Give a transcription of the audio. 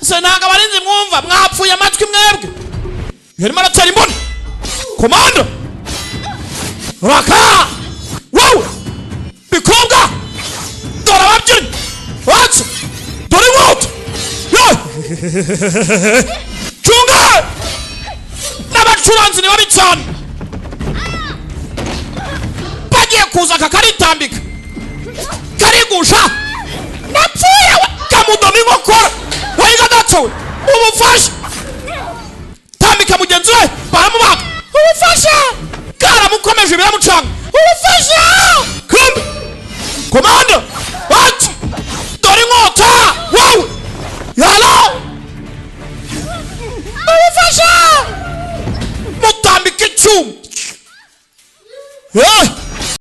se nanga barinzi mwumva mwapfuye amatwi mwebwe yarimo aratera imboni komando raka wow bikobwa dora babyinnyi watsu dore inkota cunga n'abacuranzi ni babi cyane bagiye kuza kakaritambika karigusha napfuye kamudoma inkokora wayiga datowe ubufasha tambika mugenzi we baramubaga ubufasha karamukomeje biramucanga ubufasha komando watsu dore inkota wow yalo ubufasha mutambika icyuma